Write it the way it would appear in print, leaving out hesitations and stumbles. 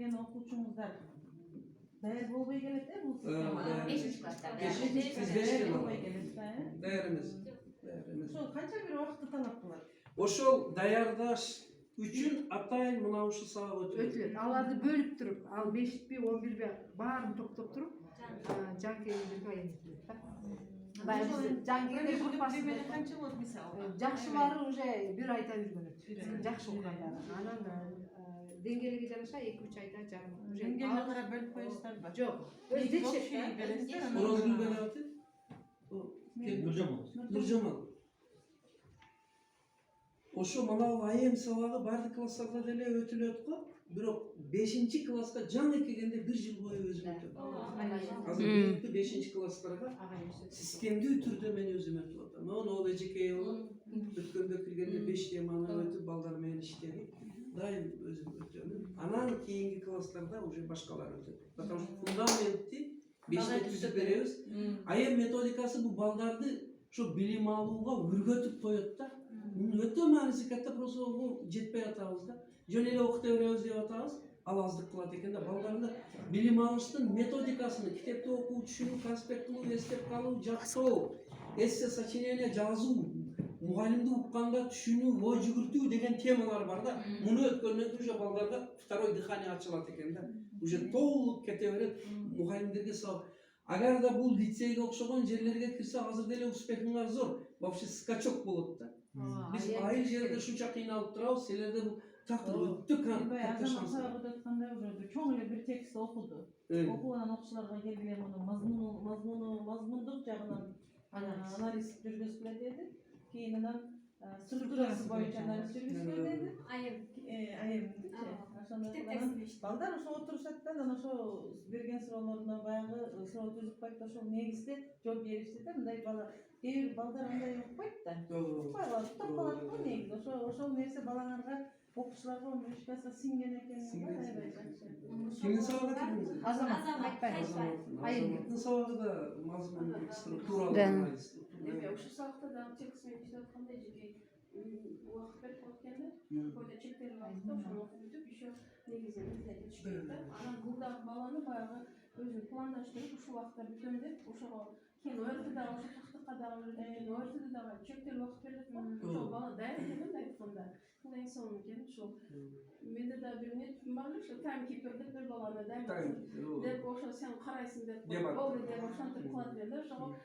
келген окуучуңуздар даяр болбой келет бул системага. 5-класста. Даяр болбой келет да. Даяр эмес. Ошол канча бир убакытты талап кылат? Ошол даярдаш үчүн атайын мына ушул сабак өтүлөт. Аларды бөлүп туруп, ал 5-би, 11-би баарын топтоп туруп, жанкейлерге айырылып да. Баягы жанкейлер группасы канча болот мисалы? жакшылары уже 1 айда жүргөнөт. Жакшы окугандары. Анан деңгээлиге жараша 2-3 айда жарым. Деңгээлге карап бөлүп коюштарбы? Жок. Өз жетишет. Мурун билбей атат. Нуржамал. Ошо манабу айым сабагы бардык класстарда деле өтүлөт го. Бирок 5-класска жаңы келгенде 1 жыл бою өзүм өтөм. Азыр бүгүнкү 5-класстарга системдүү түрдө мен өзүм өтүп атам. Ол эжекей болуп өткөндө киргенде 5 теманы өтүп балдар менен иштедик. Дайым өзүм өтөм. Анан кийинки класстарда уже башкалар өтөт. Потому что фундаментти 5-те түзүп беребиз. Айым методикасы бул балдарды ошо билим алууга үргөтүп коет да. Өтө мааниси катта, просто бул жетпей атабыз да. Жөн эле окута беребиз деп атабыз. Ал аздык кылат экен да. Балдарды билим алыштын методикасын, китепти окуу, түшүнүү, конспект кылуу, эстеп калуу, жактоо, эссе, сочинение жазуу, мугалимди укканда түшүнүү, ой жүгүртүү деген темалар бар да. Муну өткөндөн кийин уже балдарга второй дыхание ачылат экен да. Уже толук кете берет, мугалимдерге сабак. Агар да бул лицейге окшогон жерлерге кирсе, азыр деле успехиңар зор. Вообще скачок болот да. Биз айыл жерде ушунча кыйналып турабыз, силерде бул так өтө катта шанс. Сабак өткөндө уже чоң эле бир текст окуду. Окуган окуучуларга келип эле муну мазмундук жагынан анализ жүргүзгүлө деди. Кийин анан структурасы боюнча анализ жүргүзгүлө деди. Айым. Балдар ошо отурушат да, анан ошо берген суроолоруна баягы суроо түзүп коет да, ошол негизде жооп беришти да. Мындай бала кээ бир балдар андай укпайт да. Укпай калат, туктап калат го негизи. Ошол нерсе балаңарга, окуучуларга мышкасы сиңген экен. Аябай жакшы. Кимдин сабагы кирдиңиз? Азамат Айымдын сабагы да мазмун структуралык анализ. Эме ушул сабакта дагы текст менен иштеп атканда эжеке убакыт берип коет экен да. Койда чектелип убакытта ошону окуп бүтүп еще негизинен изделип түшүп керек да. Анан бул дагы баланы баягы өзүн пландаштырып ушул убакытта бүтөм деп ошого кийин ОРТ дагы ошо тактыкка дагы үйрөтүп, ОРТде дагы чектелип убакыт берилет го. Ошол бала даяр экен да айтканда. Бул эң сонун экен ушул. Менде да бир нетипим бар эле, ошо таймкипер деп бир баланы деп ошо сен карайсың деп болду деп ошентип кылат эле да. Ошого